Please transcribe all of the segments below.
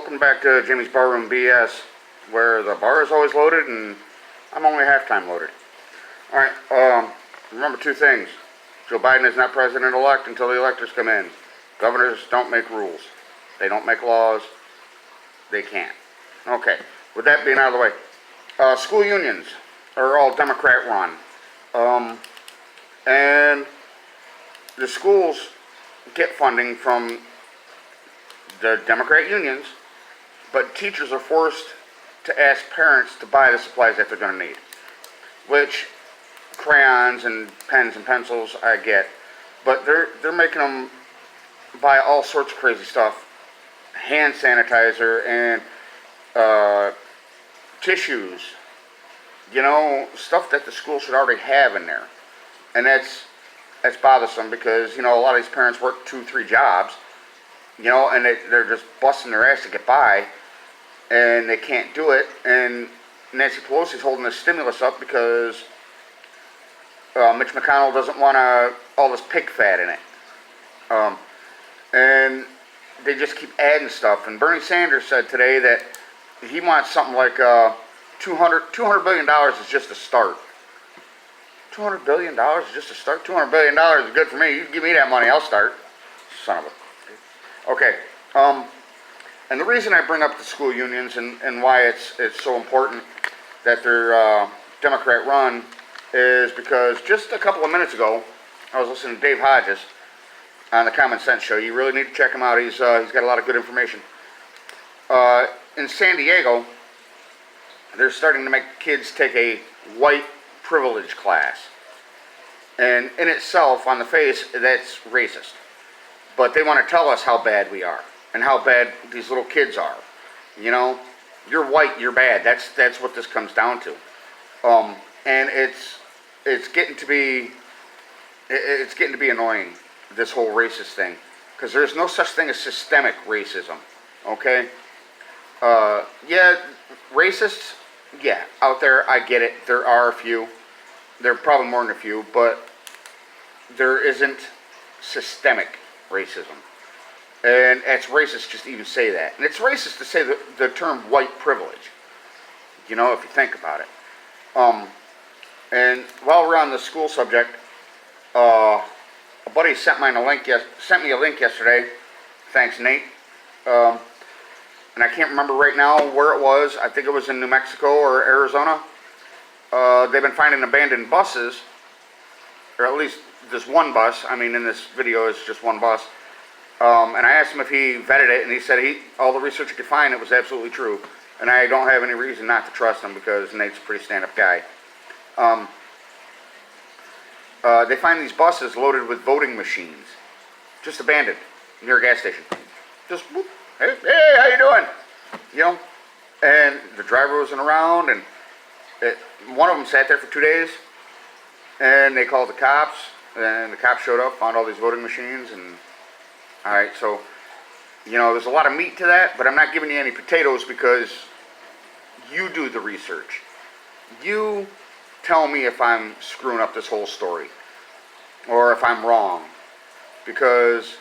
welcome back to Jimmy's Barroom BS, where the bar is always loaded and I'm only half-time loaded. Alright, remember two things. Joe Biden is not president-elect until the electors come in. Governors don't make rules. They don't make laws. They can't. Okay, with that being out of the way, school unions are all Democrat-run. And the schools get funding from the Democrat unions, but teachers are forced to ask parents to buy the supplies that they're going to need. Which, crayons and pens and pencils, I get. But they're making them buy all sorts of crazy stuff. Hand sanitizer and tissues. You know, stuff that the school should already have in there. And that's bothersome because, you know, a lot of these parents work 2-3 jobs, you know, and they're just busting their ass to get by, and they can't do it. And Nancy Pelosi's holding this stimulus up because Mitch McConnell doesn't want all this pig fat in it. And they just keep adding stuff. And Bernie Sanders said today that he wants something like $200 billion is just a start. $200 billion is just a start? $200 billion is good for me. You give me that money, I'll start. Son of a... Okay. And the reason I bring up the school unions and why it's so important that they're Democrat-run is because just a couple of minutes ago, I was listening to Dave Hodges on the Common Sense Show. You really need to check him out. He's got a lot of good information. In San Diego, they're starting to make kids take a white privilege class. And in itself, on the face, that's racist. But they want to tell us how bad we are and how bad these little kids are. You know, you're white, you're bad. That's what this comes down to. And it's getting to be annoying, this whole racist thing, because there's no such thing as systemic racism. Okay? Yeah, racists. Yeah, out there, I get it. There are a few. There are probably more than a few, but there isn't systemic racism. And it's racist just to even say that. And it's racist to say the term white privilege, you know, if you think about it. And while we're on the school subject, a buddy sent me a link yesterday. Thanks, Nate. And I can't remember right now where it was. I think it was in New Mexico or Arizona. They've been finding abandoned buses, or at least this one bus. I mean, in this video, it's just one bus. And I asked him if he vetted it, and he said all the research he could find, it was absolutely true. And I don't have any reason not to trust him because Nate's a pretty stand-up guy. They find these buses loaded with voting machines, just abandoned near a gas station. Just whoop. Hey, how you doing? You know, and the driver wasn't around, and one of them sat there for 2 days, and they called the cops, and the cops showed up, found all these voting machines, and alright, so, you know, there's a lot of meat to that, but I'm not giving you any potatoes because you do the research. You tell me if I'm screwing up this whole story, or if I'm wrong, because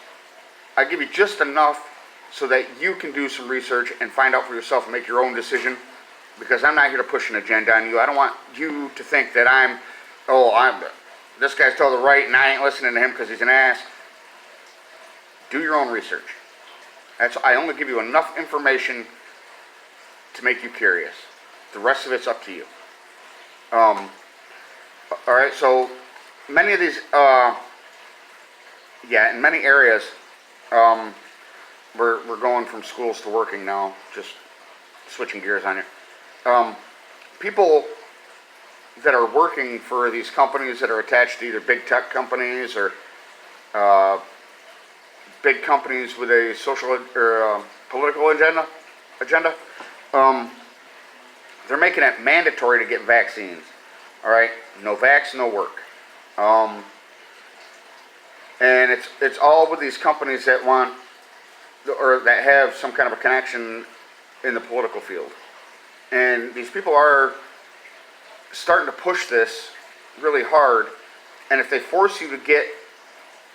I give you just enough so that you can do some research and find out for yourself and make your own decision, because I'm not here to push an agenda on you. I don't want you to think that this guy's told the right and I ain't listening to him because he's an ass. Do your own research. I only give you enough information to make you curious. The rest of it's up to you. Alright, so many of these, in many areas, we're going from schools to working now, just switching gears on you. People that are working for these companies that are attached to either big tech companies or big companies with a social or political agenda, they're making it mandatory to get vaccines. All right, no vax, no work. And it's all with these companies that want or that have some kind of a connection in the political field. And these people are starting to push this really hard, and if they force you to get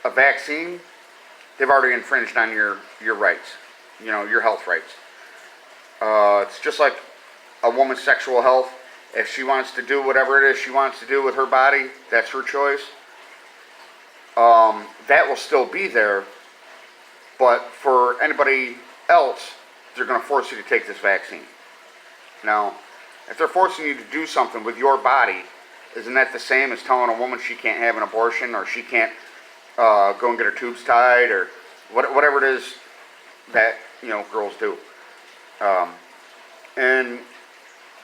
a vaccine, they've already infringed on your rights, you know, your health rights. It's just like a woman's sexual health. If she wants to do whatever it is she wants to do with her body, that's her choice. That will still be there. But for anybody else, they're going to force you to take this vaccine. Now, if they're forcing you to do something with your body, isn't that the same as telling a woman she can't have an abortion, or she can't go and get her tubes tied, or whatever it is that girls do? And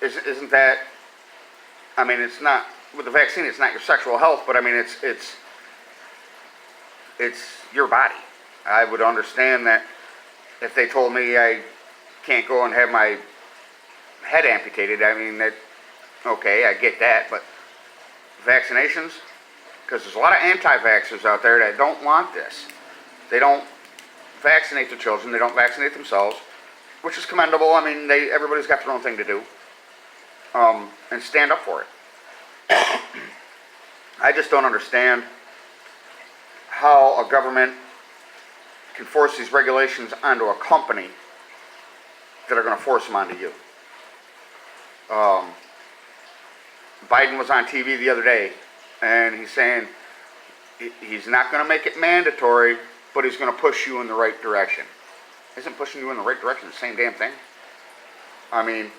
isn't that? I mean, it's not with the vaccine. It's not your sexual health, but I mean, it's your body. I would understand that if they told me I can't go and have my head amputated. I mean, okay, I get that, but vaccinations, because there's a lot of anti-vaxxers out there that don't want this. They don't vaccinate their children. They don't vaccinate themselves, which is commendable. I mean, everybody's got their own thing to do, and stand up for it. I just don't understand how a government can force these regulations onto a company that are going to force them onto you. Biden was on TV the other day, and he's saying he's not going to make it mandatory, but he's going to push you in the right direction. Isn't pushing you in the right direction the same damn thing? I mean,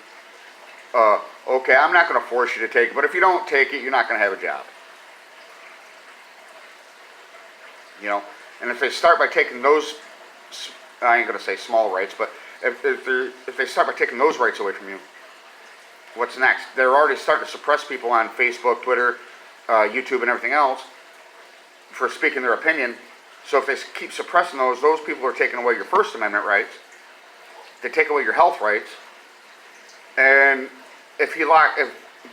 okay, I'm not going to force you to take it, but if you don't take it, you're not going to have a job. And if they start by taking those, I ain't going to say small rights, but if they start by taking those rights away from you, what's next? They're already starting to suppress people on Facebook, Twitter, YouTube, and everything else for speaking their opinion. So if they keep suppressing those people are taking away your First Amendment rights. They take away your health rights. And if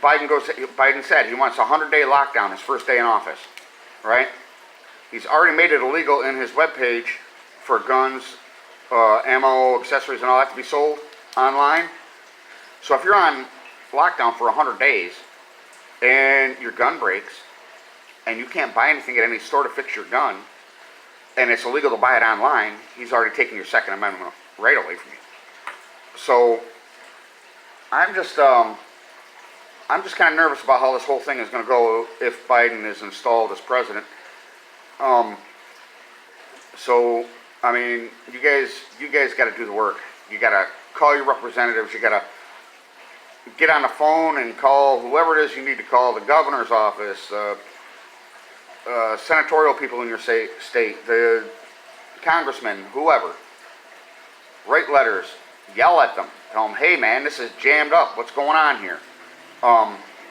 Biden said he wants a 100-day lockdown his first day in office, right? He's already made it illegal in his webpage for guns, ammo, accessories, and all that to be sold online. So if you're on lockdown for 100 days and your gun breaks and you can't buy anything at any store to fix your gun, and it's illegal to buy it online, he's already taken your Second Amendment right away from you. So I'm just kind of nervous about how this whole thing is going to go if Biden is installed as president. So I mean, you guys got to do the work. You got to call your representatives. You got to get on the phone and call whoever it is you need to call, the governor's office, senatorial people in your state, the congressmen, whoever. Write letters, yell at them, tell them, hey man, this is jammed up, what's going on here?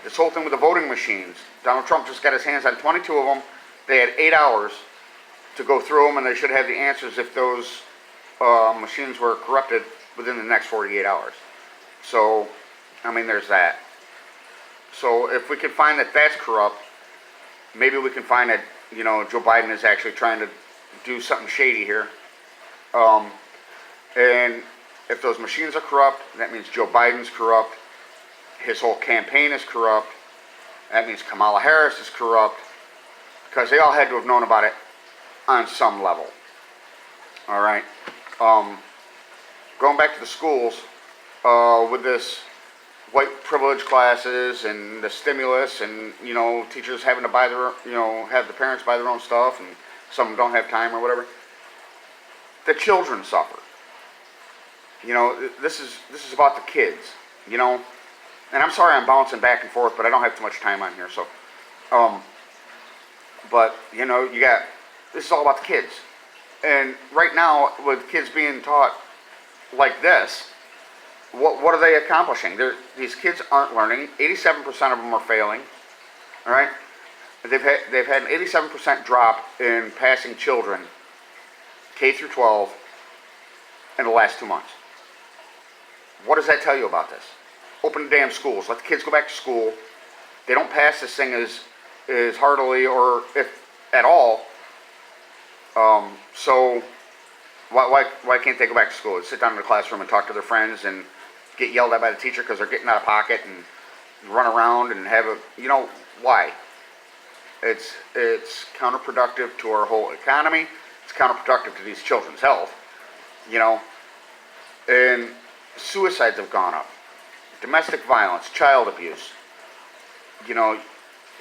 This whole thing with the voting machines, Donald Trump just got his hands on 22 of them. They had 8 hours to go through them, and they should have the answers if those machines were corrupted within the next 48 hours. So, I mean, there's that. So if we can find that that's corrupt, maybe we can find that, Joe Biden is actually trying to do something shady here. And if those machines are corrupt, that means Joe Biden's corrupt. His whole campaign is corrupt. That means Kamala Harris is corrupt. Because they all had to have known about it on some level. All right. Going back to the schools, with this white privilege classes and the stimulus and, teachers having to buy their, have the parents buy their own stuff, and some of them don't have time or whatever. The children suffer. This is about the kids, and I'm sorry I'm bouncing back and forth, but I don't have too much time on here, so, but, this is all about the kids. And right now, with kids being taught like this, what are they accomplishing? These kids aren't learning. 87% of them are failing, all right? They've had an 87% drop in passing children, K through 12, in the last 2 months. What does that tell you about this? Open the damn schools. Let the kids go back to school. They don't pass this thing as heartily or if at all. So why can't they go back to school and sit down in the classroom and talk to their friends and get yelled at by the teacher because they're getting out of pocket and run around and have why? It's counterproductive to our whole economy. It's counterproductive to these children's health, and suicides have gone up, domestic violence, child abuse. You know,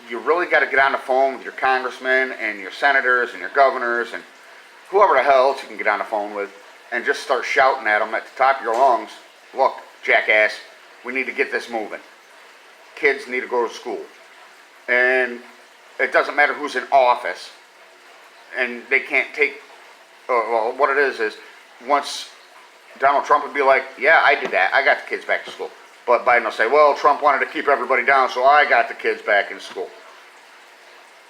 you really got to get on the phone with your congressmen and your senators and your governors and whoever the hell else you can get on the phone with, and just start shouting at them at the top of your lungs, look, jackass, we need to get this moving. Kids need to go to school. And it doesn't matter who's in office, and they can't take, well, what it is once Donald Trump would be like, yeah, I did that, I got the kids back to school. But Biden will say, well, Trump wanted to keep everybody down, so I got the kids back in school.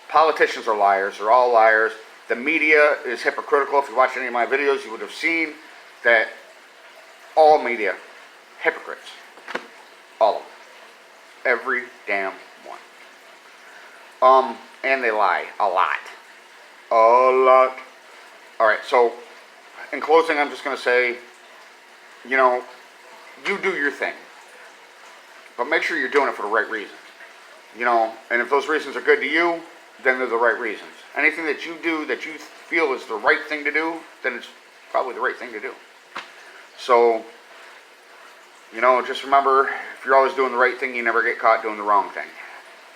Politicians are liars, they're all liars. The media is hypocritical. If you watch any of my videos, you would have seen that all media, hypocrites. All of them. Every damn one. And they lie a lot. A lot. Alright, so in closing, I'm just going to say, you know, you do your thing. But make sure you're doing it for the right reasons. You know, and if those reasons are good to you, then they're the right reasons. Anything that you do that you feel is the right thing to do, then it's probably the right thing to do. So, you know, just remember, if you're always doing the right thing, you never get caught doing the wrong thing.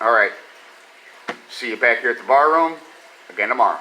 All right. See you back here at the bar room again tomorrow.